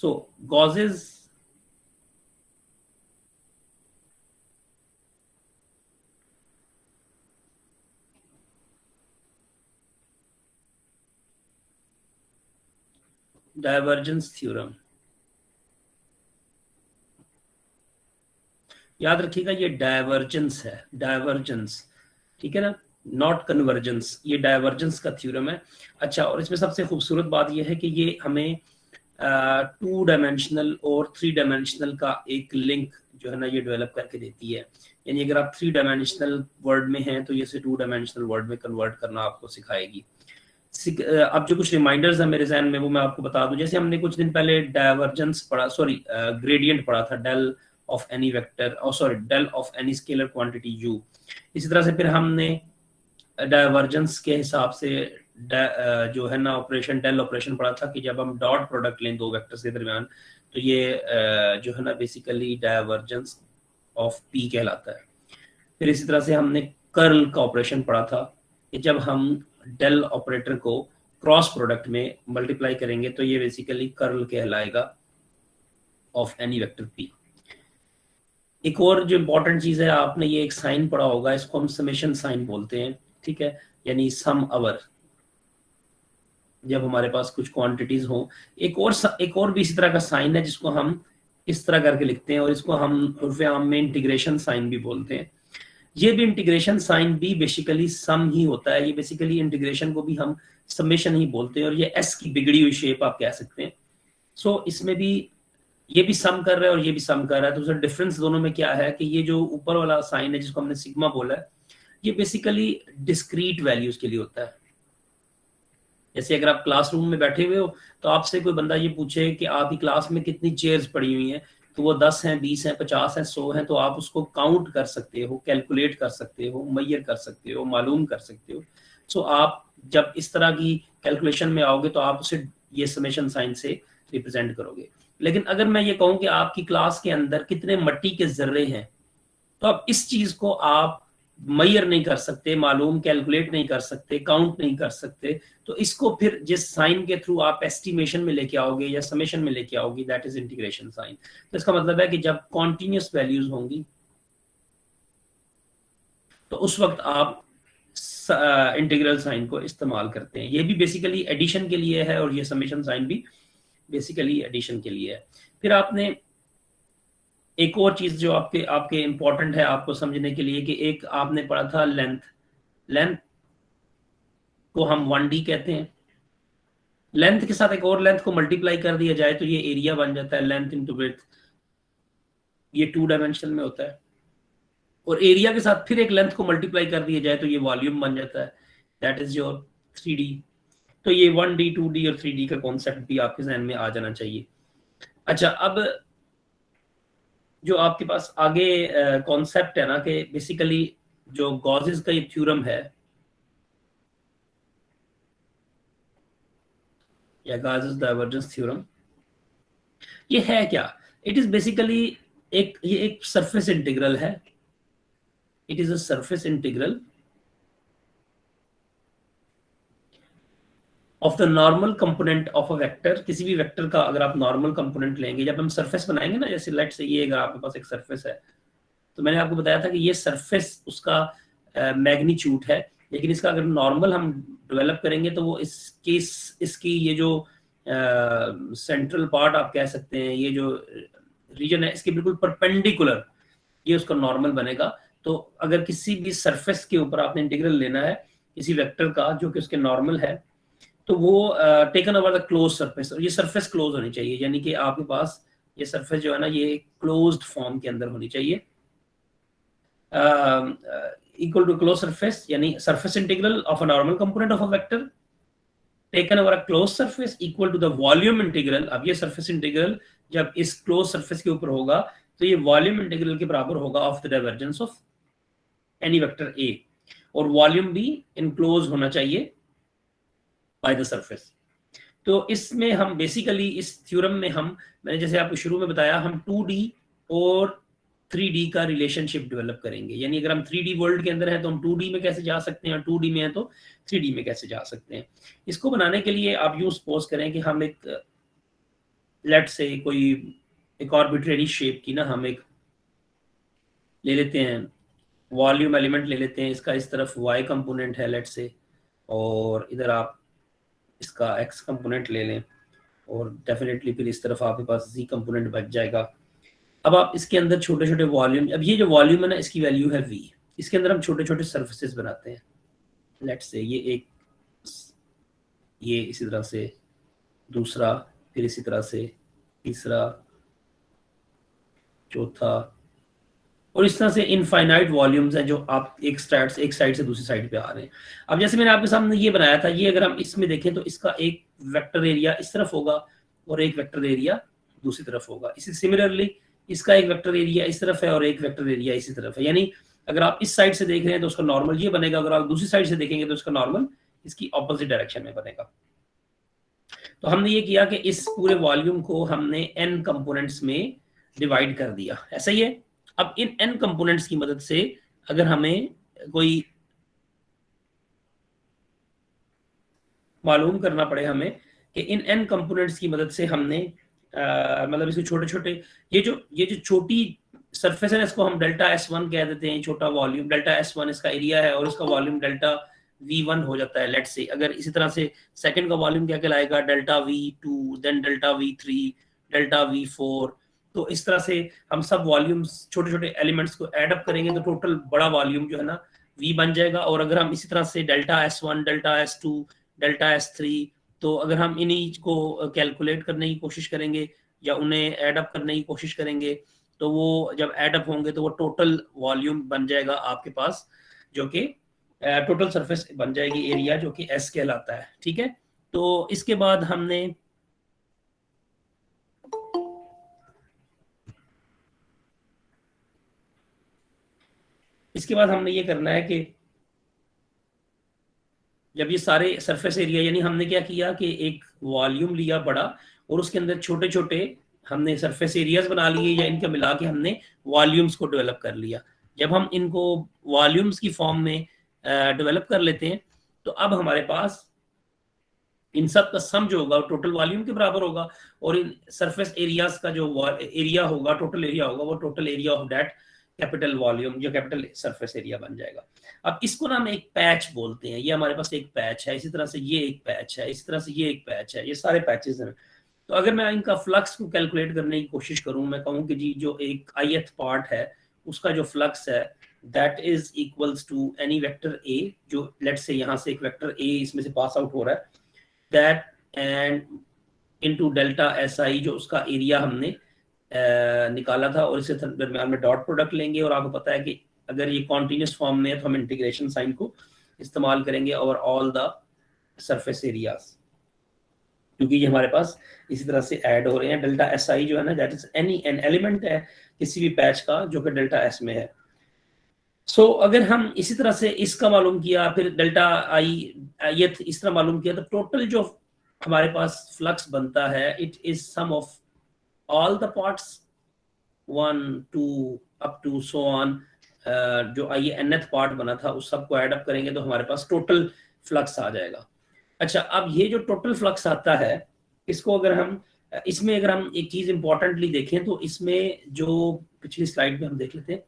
सो Gauss's divergence theorem, याद रखिएगा ये डाइवर्जेंस है, डाइवर्जेंस, ठीक है ना, नॉट कन्वर्जेंस, ये डाइवर्जेंस का थ्योरम है। अच्छा, और इसमें सबसे खूबसूरत बात यह है कि ये हमें 2 डायमेंशनल और 3 डायमेंशनल का एक लिंक जो है ना ये डेवलप करके देती है। यानी अगर आप 3 डायमेंशनल वर्ड में हैं तो ये से 2 डायमेंशनल वर्ड में कन्वर्ट करना आपको सिखाएगी। अब जो कुछ रिमाइंडर्स है मेरे जहन में वो मैं आपको बता दूं। जैसे हमने कुछ दिन पहले डाइवर्जेंस पढ़ा, सॉरी ग्रेडियंट पढ़ा था, डेल ऑफ एनी वेक्टर, और sorry del of any scalar quantity U. इसी तरह से फिर हमने डाइवर्जेंस के हिसाब से जो है ना ऑपरेशन, डेल ऑपरेशन पढ़ा था कि जब हम डॉट प्रोडक्ट लें दो वेक्टर्स के दरमियान तो ये जो है ना बेसिकली डाइवर्जेंस ऑफ पी कहलाता है। फिर इसी तरह से हमने कर्ल का ऑपरेशन पढ़ा था कि जब हम डेल ऑपरेटर को क्रॉस प्रोडक्ट में मल्टीप्लाई करेंगे तो ये बेसिकली कर्ल कहलाएगा ऑफ एनी वेक्टर पी। एक और जो इंपॉर्टेंट चीज है, आपने ये एक साइन पढ़ा होगा, इसको हम समेशन साइन बोलते हैं, ठीक है, यानी सम अवर, जब हमारे पास कुछ क्वांटिटीज हो। एक और भी इसी तरह का साइन है जिसको हम इस तरह करके लिखते हैं और इसको हम उर्फ आम में इंटीग्रेशन साइन भी बोलते हैं। ये भी इंटीग्रेशन साइन भी बेसिकली सम ही होता है, ये बेसिकली इंटीग्रेशन को भी हम समेशन ही बोलते हैं और ये एस की बिगड़ी हुई शेप आप कह सकते हैं। सो इसमें भी ये भी सम कर रहा है और ये भी सम कर रहा है, तो उसका डिफरेंस दोनों में क्या है कि ये जो ऊपर वाला साइन है जिसको हमने सिग्मा बोला है, ये बेसिकली डिस्क्रीट वैल्यूज के लिए होता है। जैसे अगर आप क्लासरूम में बैठे हुए हो तो आपसे कोई बंदा ये पूछे कि आपकी क्लास में कितनी चेयर्स पड़ी हुई हैं, तो वो 10 हैं, 20 हैं, 50 हैं, 100 हैं, तो आप उसको काउंट कर सकते हो, कैलकुलेट कर सकते हो, मैयर कर सकते हो, मालूम कर सकते हो। सो आप जब इस तरह की कैलकुलेशन में आओगे तो आप उसे ये समेशन साइन से रिप्रेजेंट करोगे। लेकिन अगर मैं ये कहूँ कि आपकी क्लास के अंदर कितने मिट्टी के जर्रे हैं, तो अब इस चीज को आप मैयर नहीं कर सकते, मालूम कैलकुलेट नहीं कर सकते, काउंट नहीं कर सकते, तो इसको फिर जिस साइन के थ्रू आप एस्टिमेशन में लेके आओगे या समेशन में लेके आओगे, दैट इज इंटीग्रेशन साइन। तो इसका मतलब है कि जब कॉन्टिन्यूस वैल्यूज होंगी तो उस वक्त आप इंटीग्रल साइन को इस्तेमाल करते हैं। ये भी बेसिकली एडिशन के लिए है और ये समेशन साइन भी बेसिकली एडिशन के लिए है। फिर आपने एक और चीज जो आपके आपके इंपॉर्टेंट है आपको समझने के लिए कि एक आपने पढ़ा था लेंथ, लेंथ को हम 1D कहते हैं। लेंथ के साथ एक और लेंथ को मल्टीप्लाई कर दिया जाए तो ये एरिया बन जाता है, लेंथ इंटू ब्रेड्थ, ये 2 डायमेंशन में होता है। और एरिया के साथ फिर एक लेंथ को मल्टीप्लाई कर दिया जाए तो ये वॉल्यूम बन जाता है, दैट इज योर 3D। तो ये 1D 2D और 3D का कॉन्सेप्ट भी आपके जहन में आ जाना चाहिए। अच्छा, अब जो आपके पास आगे कॉन्सेप्ट है ना कि बेसिकली जो गॉसेस का ये थ्योरम है या गॉसेस डाइवर्जेंस थ्योरम, ये है क्या? इट इज बेसिकली ये एक सरफेस इंटीग्रल है। It is a surface integral of the normal component of a vector. किसी भी वेक्टर का अगर आप नॉर्मल कंपोनेंट लेंगे, जब हम सरफेस बनाएंगे ना, जैसे लेट से ये अगर आपके पास एक सरफेस है तो मैंने आपको बताया था कि ये सरफेस उसका मैग्नीट्यूड है, लेकिन इसका अगर नॉर्मल हम डेवलप करेंगे तो वो इसकी ये जो सेंट्रल पार्ट आप कह सकते हैं, ये जो रीजन है इसके बिल्कुल परपेंडिकुलर ये उसका नॉर्मल बनेगा। तो अगर किसी भी सरफेस के ऊपर आपने इंटीग्रल लेना है किसी वेक्टर का जो कि उसके नॉर्मल है, तो वो taken over the close surface, और ये सरफेस क्लोज होनी चाहिए, यानी कि आपके पास ये सरफेस जो है ना ये क्लोज्ड फॉर्म के अंदर होनी चाहिए, equal to closed surface, यानी surface integral of a normal component of a vector taken over a closed surface equal to the volume integral। अब ये surface integral जब इस closed surface के ऊपर होगा तो ये volume integral के बराबर होगा of the divergence of any vector A, और volume भी enclosed होना चाहिए by the surface। तो इसमें हम बेसिकली इस थ्योरम में मैंने जैसे आपको शुरू में बताया, हम 2D और 3D का रिलेशनशिप डेवलप करेंगे। यानी अगर हम 3D वर्ल्ड के अंदर हैं तो हम 2D में कैसे जा सकते हैं, 2D में है तो 3D में कैसे जा सकते हैं। इसको बनाने के लिए आप यूं सपोज करें कि हम एक लेट से कोई एक आर्बिट्रेरी शेप की ना हम एक ले लेते हैं, वॉल्यूम एलिमेंट ले लेते हैं, इसका इस तरफ y कंपोनेंट है लेट से, और इधर आप इसका x कंपोनेंट ले लें, और डेफिनेटली फिर इस तरफ आपके पास z कंपोनेंट बच जाएगा। अब आप इसके अंदर छोटे छोटे वॉल्यूम, अब ये जो वॉल्यूम है ना इसकी वैल्यू है v, इसके अंदर हम छोटे छोटे सर्फेसेस बनाते हैं लेट से, ये एक, ये इसी तरह से दूसरा, फिर इसी तरह से तीसरा, चौथा, और इस तरह से इनफाइनाइट वॉल्यूम्स हैं जो आप एक साइड से दूसरी साइड पे आ रहे हैं। अब जैसे मैंने आपके सामने ये बनाया था, ये अगर हम इसमें देखें तो इसका एक वेक्टर एरिया इस तरफ होगा और एक वेक्टर एरिया दूसरी तरफ होगा। इसी सिमिलरली इसका एक वेक्टर एरिया इस तरफ है और एक वेक्टर एरिया इसी तरफ है, यानी अगर आप इस साइड से देख रहे हैं तो उसका नॉर्मल ये बनेगा, अगर आप दूसरी साइड से देखेंगे तो उसका नॉर्मल इसकी ऑपोजिट डायरेक्शन में बनेगा। तो हमने ये किया कि इस पूरे वॉल्यूम को हमने n कंपोनेंट्स में डिवाइड कर दिया, ऐसा ही है। अब इन n कंपोनेंट्स की मदद से अगर हमें कोई मालूम करना पड़े हमें कि इन n कंपोनेंट्स की मदद से हमने मतलब इसके छोटे छोटे ये जो छोटी सरफेस है ना, इसको हम डेल्टा S1 कह देते हैं, छोटा वॉल्यूम डेल्टा S1 इसका एरिया है और इसका वॉल्यूम डेल्टा V1 हो जाता है लेट से। अगर इसी तरह से सेकंड का वॉल्यूम क्या कहलाएगा, delta V2, then delta V3, delta V4। तो इस तरह से हम सब वॉल्यूम्स छोटे छोटे एलिमेंट्स को ऐड अप करेंगे तो टोटल बड़ा वॉल्यूम जो है ना V बन जाएगा। और अगर हम इसी तरह से delta S1, delta S2, delta S3, तो अगर हम इन्हीं को कैलकुलेट करने की कोशिश करेंगे या उन्हें ऐड अप करने की कोशिश करेंगे तो वो जब ऐड अप होंगे तो वो टोटल वॉल्यूम बन जाएगा आपके पास, जो कि टोटल सरफेस बन जाएगी एरिया, जो कि S कहलाता है। ठीक है, तो इसके बाद हमने ये करना है कि जब ये सारे सरफेस एरिया, यानी हमने क्या किया कि एक वॉल्यूम लिया बड़ा और उसके अंदर छोटे छोटे हमने सरफेस एरियाज बना लिए या इनका मिला के हमने वॉल्यूम्स को डेवलप कर लिया। जब हम इनको वॉल्यूम्स की फॉर्म में डेवलप कर लेते हैं तो अब हमारे पास इन सब का सम जो होगा टोटल वॉल्यूम के बराबर होगा, और इन सरफेस एरियाज का जो एरिया होगा, टोटल एरिया होगा, वो total area of that capital volume, जो कैपिटल सरफेस एरिया बन जाएगा। अब इसको ना हम एक पैच बोलते हैं, ये हमारे पास एक पैच है, इसी तरह से ये एक पैच है, इसी तरह से ये एक पैच है, ये सारे पैचेस हैं। तो अगर मैं इनका फ्लक्स को कैलकुलेट करने की कोशिश करूं, मैं कहूं कि जी जो एक ith पार्ट है उसका जो फ्लक्स है that is equals to any vector A, जो लेट्स से यहाँ से एक वेक्टर ए इसमें से पास आउट हो रहा है, that and into delta SI, जो उसका एरिया हमने निकाला था, और इसके दरम्यान में डॉट प्रोडक्ट लेंगे। और आपको पता है कि अगर ये कॉन्टिन्यूस फॉर्म में है तो हम इंटीग्रेशन साइन को इस्तेमाल करेंगे over all the surface areas, क्योंकि ये हमारे पास इसी तरह से ऐड हो रहे हैं। डेल्टा SI जो है ना, that is any an element है किसी भी पैच का जो कि डेल्टा S में है। सो अगर हम इसी तरह से इसका मालूम किया, फिर डेल्टा आई ये इस तरह मालूम किया, तो टोटल जो हमारे पास फ्लक्स बनता है it is sum of all the parts 1 2 up to so on, जो आई nth पार्ट बना था उस सबको ऐड अप करेंगे तो हमारे पास टोटल फ्लक्स आ जाएगा। अच्छा, अब ये जो टोटल फ्लक्स आता है इसको अगर हम इसमें अगर हम एक चीज इंपॉर्टेंटली देखें तो इसमें जो पिछली स्लाइड में हम देख लेते हैं,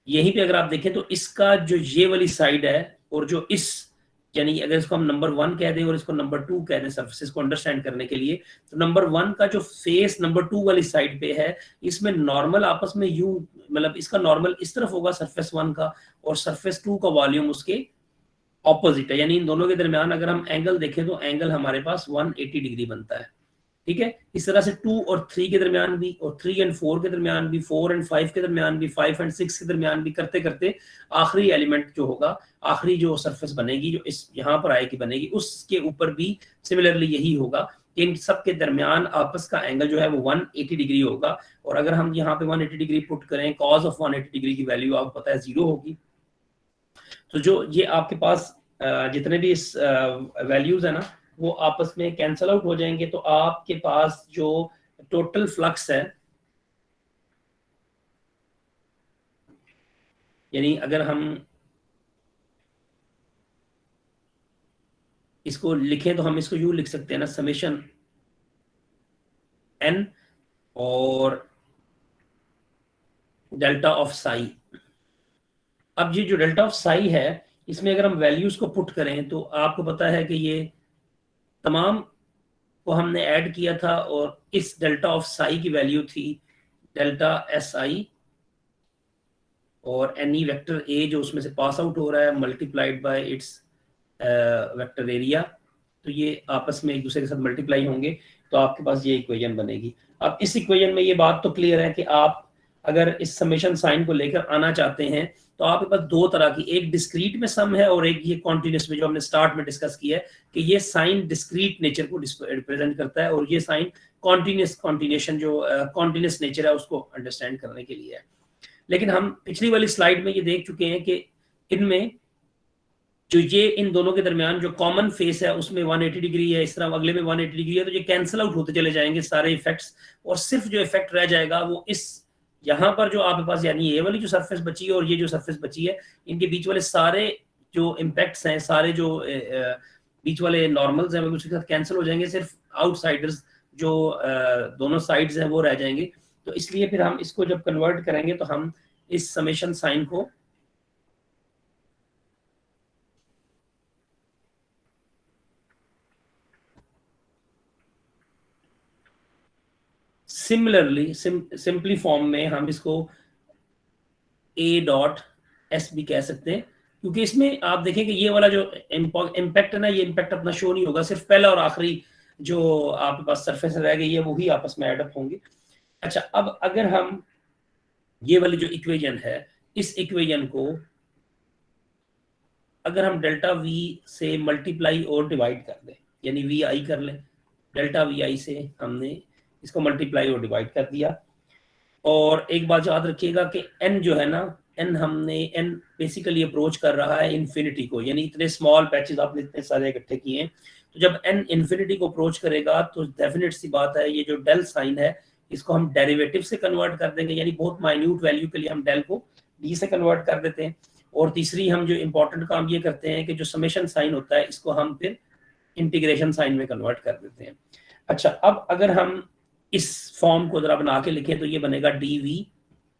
यहीं पे अगर आप देखें तो इसका जो ये वाली साइड है और जो इस, यानी अगर इसको हम नंबर 1 कह दें और इसको नंबर 2 कह दें सर्फेसिस को अंडरस्टैंड करने के लिए, तो नंबर 1 का जो फेस नंबर 2 वाली साइड पे है इसमें नॉर्मल आपस में यूं, मतलब इसका नॉर्मल इस तरफ होगा सरफेस 1 का, और सरफेस 2 का वॉल्यूम उसके ऑपोजिट है, यानी इन दोनों के दरमियान अगर हम एंगल देखें तो एंगल हमारे पास 180 डिग्री बनता है। ठीक है, इस तरह से 2 और 3 के दरमियान भी, और 3 एंड 4 के दरमियान भी, 4 एंड 5 के दरमियान भी, 5 एंड 6 के दरमियान भी, करते करते आखिरी एलिमेंट जो होगा, आखिरी जो सरफेस बनेगी जो इस यहाँ पर आएगी बनेगी, उसके ऊपर भी सिमिलरली यही होगा। इन सब के दरमियान आपस का एंगल जो है वो 180 डिग्री होगा। और अगर हम यहाँ पे 180 डिग्री पुट करें, कॉज ऑफ 180 डिग्री की वैल्यू आपको पता है 0 होगी। तो जो ये आपके पास जितने भी इस वैल्यूज है ना वो आपस में कैंसल आउट हो जाएंगे, तो आपके पास जो टोटल फ्लक्स है, यानी अगर हम इसको लिखें तो हम इसको यूं लिख सकते हैं ना, समेशन एन और डेल्टा ऑफ साई। अब ये जो डेल्टा ऑफ साई है, इसमें अगर हम वैल्यूज को पुट करें तो आपको पता है कि ये तमाम को हमने ऐड किया था और इस डेल्टा ऑफ साई की वैल्यू थी डेल्टा एस आई और एनी वेक्टर ए जो उसमें से पास आउट हो रहा है multiplied by it's vector area. तो ये आपस में एक दूसरे के साथ मल्टीप्लाई होंगे तो आपके पास ये इक्वेशन बनेगी। अब इस इक्वेशन में ये बात तो क्लियर है कि आप अगर इस समेशन साइन को लेकर आना चाहते हैं तो आपके पास दो तरह की, एक डिस्क्रीट में सम है और एक ये कॉन्टिन्यूस में, जो हमने स्टार्ट में डिस्कस किया है कि ये साइन डिस्क्रीट नेचर को रिप्रेजेंट करता है और ये साइन कॉन्टिन्यूस कॉन्टिन्यूशन जो कॉन्टिन्यूस नेचर है उसको अंडरस्टैंड करने के लिए है। लेकिन हम पिछली वाली स्लाइड में ये देख चुके हैं कि इनमें जो ये इन दोनों के दरमियान जो कॉमन फेस है उसमें 180 डिग्री है, इस तरह अगले में 180 डिग्री है, तो ये कैंसिल आउट होते चले जाएंगे सारे इफेक्ट्स और सिर्फ जो इफेक्ट रह जाएगा वो इस यहाँ पर जो आपके पास, यानी ये वाली जो सरफेस बची है और ये जो सरफेस बची है, इनके बीच वाले सारे जो इम्पैक्ट्स हैं, सारे जो बीच वाले नॉर्मल्स हैं वो उसके साथ कैंसिल हो जाएंगे, सिर्फ आउटसाइडर्स जो दोनों साइड्स हैं वो रह जाएंगे। तो इसलिए फिर हम इसको जब कन्वर्ट करेंगे तो हम इस समेशन साइन को सिमिलरली सिंपली फॉर्म में हम इसको ए डॉट एस भी कह सकते हैं, क्योंकि इसमें आप देखें कि ये वाला जो इम्पैक्ट है ना, ये इम्पैक्ट अपना शो नहीं होगा, सिर्फ पहला और आखिरी जो आपके पास सरफेस रह गई है वही आपस में एडअप होंगे। अच्छा, अब अगर हम ये वाली जो इक्वेशन है, इस इक्वेशन को अगर हम डेल्टा वी से मल्टीप्लाई और डिवाइड कर दें, यानी वी आई कर लें, डेल्टा वी आई से हमने इसको मल्टीप्लाई और डिवाइड कर दिया। और एक बात याद रखिएगा कि n जो है ना, n हमने n बेसिकली अप्रोच कर रहा है इन्फिनिटी को, यानी इतने स्मॉल पैचेस आपने इतने सारे इकट्ठे किए हैं, तो जब n इन्फिनिटी को अप्रोच करेगा तो डेफिनेट सी बात है ये जो डेल साइन है इसको हम डेरिवेटिव से कन्वर्ट कर देंगे, यानी बहुत माइन्यूट वैल्यू के लिए हम डेल को d से कन्वर्ट कर देते हैं। और तीसरी हम जो इंपॉर्टेंट काम ये करते हैं कि जो समेशन साइन होता है इसको हम फिर इंटीग्रेशन साइन में कन्वर्ट कर देते हैं। अच्छा, अब अगर हम इस फॉर्म को जरा बना के लिखें तो ये बनेगा dv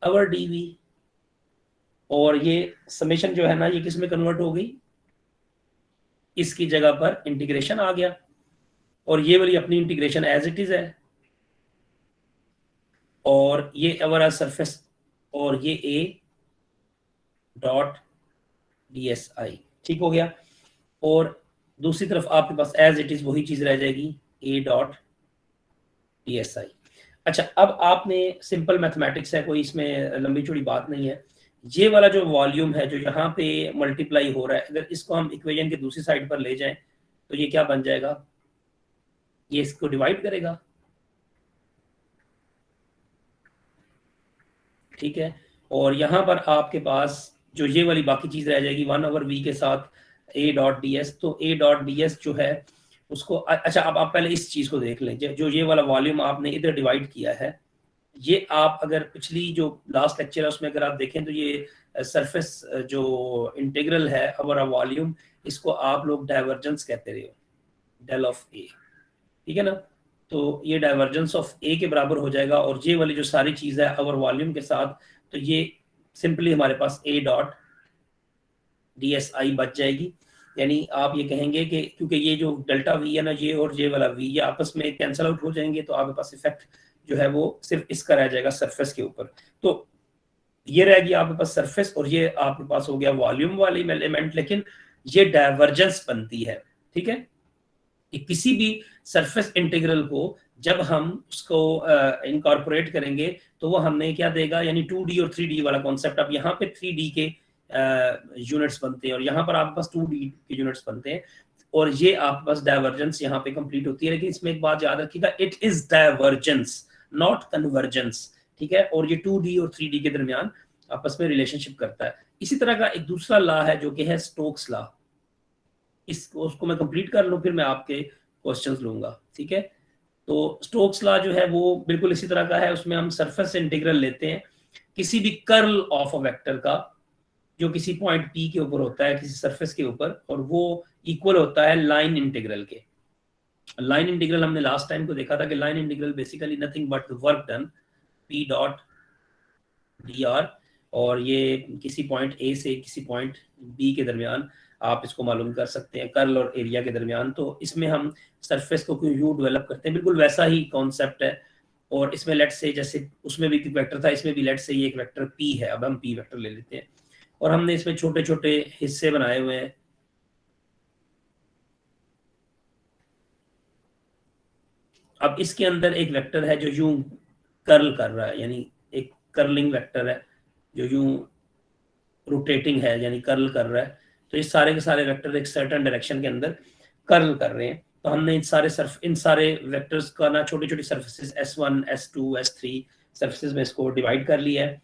अवर dv, और ये समेशन जो है ना ये किस में कन्वर्ट हो गई, इसकी जगह पर इंटीग्रेशन आ गया और ये वाली अपनी इंटीग्रेशन एज इट इज है, और ये अवर सरफेस और ये a डॉट dsI ठीक हो गया। और दूसरी तरफ आपके पास एज इट इज वही चीज रह जाएगी a डॉट dsI। अच्छा, अब आपने सिंपल मैथमेटिक्स है, कोई इसमें लंबी चौड़ी बात नहीं है। ये वाला जो वॉल्यूम है जो यहाँ पे मल्टीप्लाई हो रहा है, अगर इसको हम इक्वेशन के दूसरी साइड पर ले जाएं तो ये क्या बन जाएगा, ये इसको डिवाइड करेगा, ठीक है। और यहाँ पर आपके पास जो ये वाली बाकी चीज रह जाएगी 1/v के साथ a डॉट ds, तो a डॉट ds जो है उसको, अच्छा अब आप पहले इस चीज को देख लें, जो ये वाला वॉल्यूम आपने इधर डिवाइड किया है, ये आप अगर पिछली जो लास्ट लेक्चर है उसमें अगर आप देखें तो ये सरफेस जो इंटीग्रल है हमारा वॉल्यूम, इसको आप लोग डाइवर्जेंस कहते रहे हो, डेल ऑफ ए, ठीक है ना। तो ये डाइवर्जेंस ऑफ ए के बराबर हो जाएगा और ये वाली जो सारी चीज है अवर वॉल्यूम के साथ, तो ये सिंपली हमारे पास a डॉट dsI बच जाएगी। यानी आप ये कहेंगे कि क्योंकि ये जो डेल्टा वी है ना, ये और ये वाला वी ये आपस में कैंसिल आउट हो जाएंगे, तो आपके पास इफेक्ट जो है वो सिर्फ इसका रह जाएगा सरफेस के ऊपर। तो ये रह गया आपके पास सरफेस और ये आपके पास हो गया वॉल्यूम वाली एलिमेंट, लेकिन ये डाइवर्जेंस बनती है, ठीक है। किसी भी सरफेस इंटीग्रल को जब हम उसको इनकॉर्पोरेट करेंगे तो वो हमें क्या देगा, यानी 2D और 3D वाला कॉन्सेप्ट। अब यहाँ पे 3D के यूनिट्स बनते हैं और यहाँ पर आपके पास 2D के यूनिट्स बनते हैं, और ये आपके पास डाइवर्जेंस यहाँ पे कंप्लीट होती है। लेकिन इसमें एक बात याद रखिएगा, it is divergence not convergence, ठीक है। और ये 2D और 3D के दरमियान आपस में रिलेशनशिप करता है। इसी तरह का एक दूसरा लॉ है जो कि है स्टोक्स लॉ, इसको उसको मैं कंप्लीट कर लूँ फिर मैं आपके क्वेश्चंस लूंगा, ठीक है। तो स्टोक्स लॉ जो है वो बिल्कुल इसी तरह का है, उसमें हम सरफेस इंटीग्रल लेते हैं किसी भी कर्ल ऑफ अ वेक्टर का जो किसी पॉइंट P के ऊपर होता है किसी सरफेस के ऊपर, और वो इक्वल होता है लाइन इंटीग्रल के, लाइन इंटीग्रल हमने लास्ट टाइम को देखा था कि line integral basically nothing but work done P dot D are, और ये किसी पॉइंट ए से किसी पॉइंट बी के दरमियान आप इसको मालूम कर सकते हैं, कर्ल और एरिया के दरमियान। तो इसमें हम सरफेस को क्यों यू डेवलप करते हैं, बिल्कुल वैसा ही कॉन्सेप्ट है। और इसमें लेट से जैसे उसमें भी एक वेक्टर था, इसमें भी लेट से ये एक वेक्टर पी है, अब हम पी वेक्टर ले लेते हैं और हमने इसमें छोटे छोटे हिस्से बनाए हुए हैं। अब इसके अंदर एक वेक्टर है जो यूं कर्ल कर रहा है, यानी एक कर्लिंग वेक्टर है जो यूं रोटेटिंग है, यानी कर्ल कर रहा है। तो ये सारे के सारे वेक्टर एक सर्टेन डायरेक्शन के अंदर कर्ल कर रहे हैं। तो हमने इन सारे वेक्टर्स का ना छोटी छोटी surfaces S1 S2 S3 surfaces में इसको डिवाइड कर लिया है।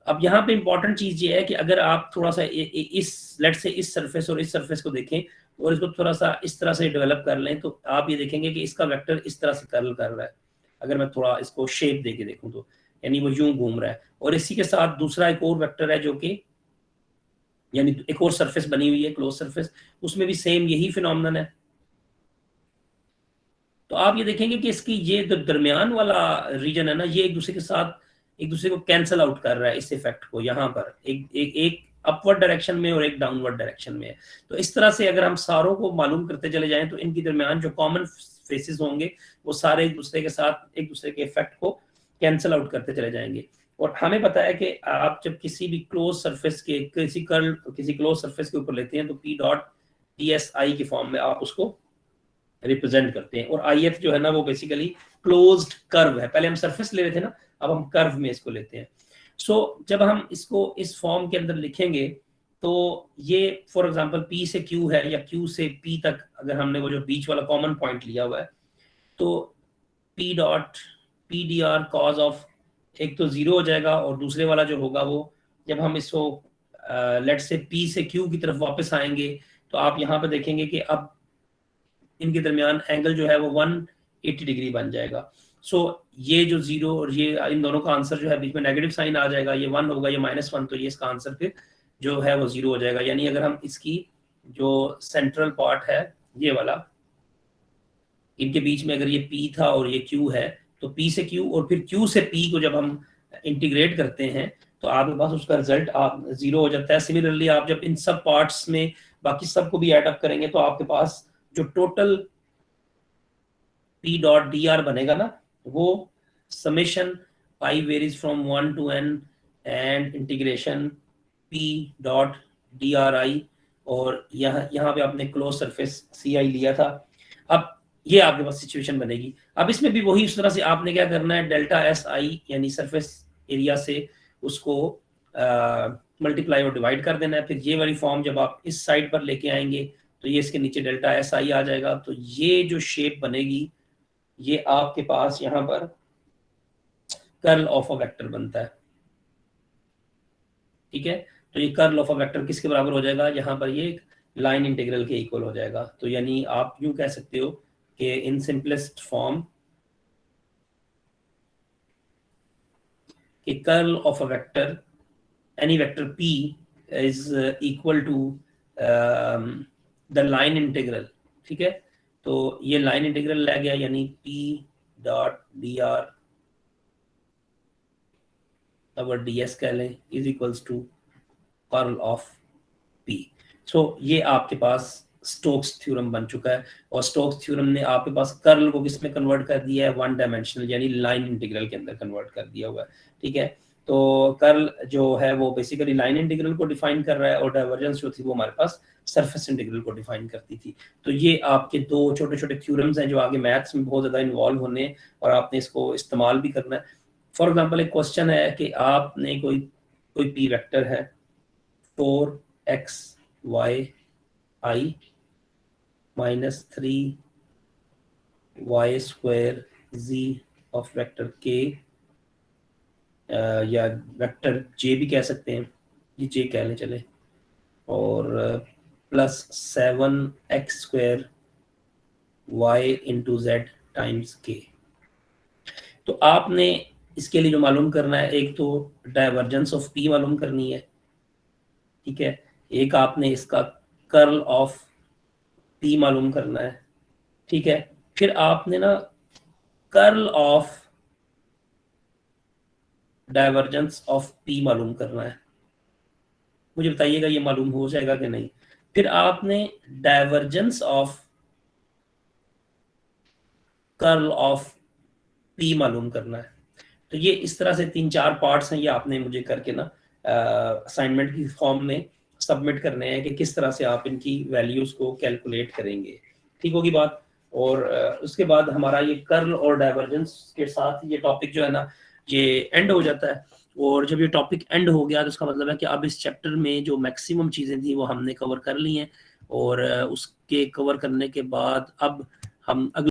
अब यहाँ पे इंपॉर्टेंट चीज ये है कि अगर आप थोड़ा सा इस लेट से इस सरफेस और इस सरफेस को देखें और इसको थोड़ा सा इस तरह से डेवलप कर लें, तो आप ये देखेंगे कि इसका वेक्टर इस तरह से कर्ल कर रहा है। अगर मैं थोड़ा इसको शेप दे के देखूं तो यानी वो यूं घूम रहा है। और इसी के साथ दूसरा एक और वेक्टर है जो कि यानी एक और सरफेस बनी हुई है क्लोज सरफेस, उसमें भी सेम यही फिनोमेनन है। तो आप ये देखेंगे कि इसकी ये जो दरमियान वाला रीजन है ना, ये एक दूसरे के साथ एक दूसरे को कैंसल आउट कर रहा है इस इफेक्ट को। यहाँ पर एक अपवर्ड डायरेक्शन में और एक डाउनवर्ड डायरेक्शन में है। तो इस तरह से अगर हम सारों को मालूम करते चले जाएं तो इनके दरमियान जो कॉमन फेसेस होंगे वो सारे एक दूसरे के साथ एक दूसरे के इफेक्ट को कैंसल आउट करते चले जाएंगे। और हमें पता है कि आप जब किसी भी क्लोज सरफेस के किसी क्लोज सरफेस के ऊपर लेते हैं तो P dot D S I के फॉर्म में आप उसको रिप्रेजेंट करते हैं। और आई एफ जो है ना वो बेसिकली क्लोज्ड कर्व है। पहले हम सरफेस ले रहे थे ना, अब हम कर्व में इसको लेते हैं। सो जब हम इसको इस फॉर्म के अंदर लिखेंगे तो ये फॉर एग्जांपल P से Q है या Q से P तक, अगर हमने वो जो बीच वाला कॉमन पॉइंट लिया हुआ है तो P dot P D R cause of एक तो जीरो हो जाएगा और दूसरे वाला जो होगा वो जब हम इसको लेट से P से Q की तरफ वापस आएंगे तो आप यहाँ पे देखेंगे कि अब इनके दरमियान एंगल जो है वो 180 डिग्री बन जाएगा। सो ये जो जीरो और ये इन दोनों का आंसर जो है बीच में नेगेटिव साइन आ जाएगा, ये 1 होगा, ये -1, तो ये इसका आंसर फिर जो है वो 0 हो जाएगा। यानी अगर हम इसकी जो सेंट्रल पार्ट है ये वाला, इनके बीच में अगर ये P था और ये Q है तो P से Q और फिर Q से P को जब हम इंटीग्रेट करते हैं तो आपके पास उसका रिजल्ट आप 0 हो जाता है। सिमिलरली आप जब इन सब पार्ट्स में बाकी सबको भी ऐड अप करेंगे तो आपके पास जो total P dot D are बनेगा ना वो summation pi varies from 1 to n and integration P dot D are आई, और यहाँ पे आपने क्लोज सरफेस सी आई लिया था। अब ये आपके पास सिचुएशन बनेगी। अब इसमें भी वही उस तरह से आपने क्या करना है, डेल्टा एस आई यानी सरफेस एरिया से उसको मल्टीप्लाई और डिवाइड कर देना है। फिर ये वाली फॉर्म जब आप इस साइड पर लेके आएंगे तो ये इसके नीचे डेल्टा एस आई आ जाएगा। तो ये जो शेप बनेगी ये आपके पास यहाँ पर कर्ल ऑफ अ वेक्टर बनता है। ठीक है, तो ये कर्ल ऑफ अ वेक्टर किसके बराबर हो जाएगा, यहाँ पर ये लाइन इंटीग्रल के इक्वल हो जाएगा। तो यानी आप यूं कह सकते हो कि इन सिंपलेस्ट फॉर्म कि curl of a vector any vector P is equal to the line integral. ठीक है, तो ये लाइन इंटीग्रल लग गया, यानी P dot D R or D S कह लें is equals to curl of P। So ये आपके पास स्टोक्स थ्योरम बन चुका है। और स्टोक्स थ्योरम ने आपके पास कर्ल को किस में कन्वर्ट कर दिया है, 1 डायमेंशनल यानी लाइन इंटीग्रल के अंदर कन्वर्ट कर दिया हुआ है। ठीक है, तो कर्ल जो है वो बेसिकली लाइन इंटीग्रल को डिफाइन कर रहा है और डाइवर्जेंस जो थी वो हमारे पास सरफेस इंटीग्रल को डिफाइन करती थी। तो ये आपके दो छोटे छोटे थ्योरम्स हैं जो आगे मैथ्स में बहुत ज़्यादा इन्वॉल्व होने हैं और आपने इसको इस्तेमाल भी करना है। फॉर एग्जाम्पल एक क्वेश्चन है कि आपने कोई पी वेक्टर है 4xy -3y² z of vector k, या वेक्टर j भी कह सकते हैं, ये j कह लें चले, और +7x² y into z times k। तो आपने इसके लिए जो मालूम करना है, एक तो डाइवर्जेंस ऑफ P मालूम करनी है। ठीक है, एक आपने इसका कर्ल ऑफ P मालूम करना है। ठीक है, फिर आपने ना curl of divergence of P मालूम करना है। मुझे बताइएगा ये मालूम हो जाएगा कि नहीं। फिर आपने divergence of curl of P मालूम करना है। तो ये इस तरह से 3-4 पार्ट्स हैं, ये आपने मुझे करके ना असाइनमेंट की फॉर्म में सबमिट करने हैं कि किस तरह से आप इनकी वैल्यूज को कैलकुलेट करेंगे। ठीक होगी बात। और उसके बाद हमारा ये कर्ल और डाइवर्जेंस के साथ ये टॉपिक जो है ना ये एंड हो जाता है। और जब ये टॉपिक एंड हो गया तो उसका मतलब है कि अब इस चैप्टर में जो मैक्सिमम चीज़ें थी वो हमने कवर कर ली हैं। और उसके कवर करने के बाद अब हम अगले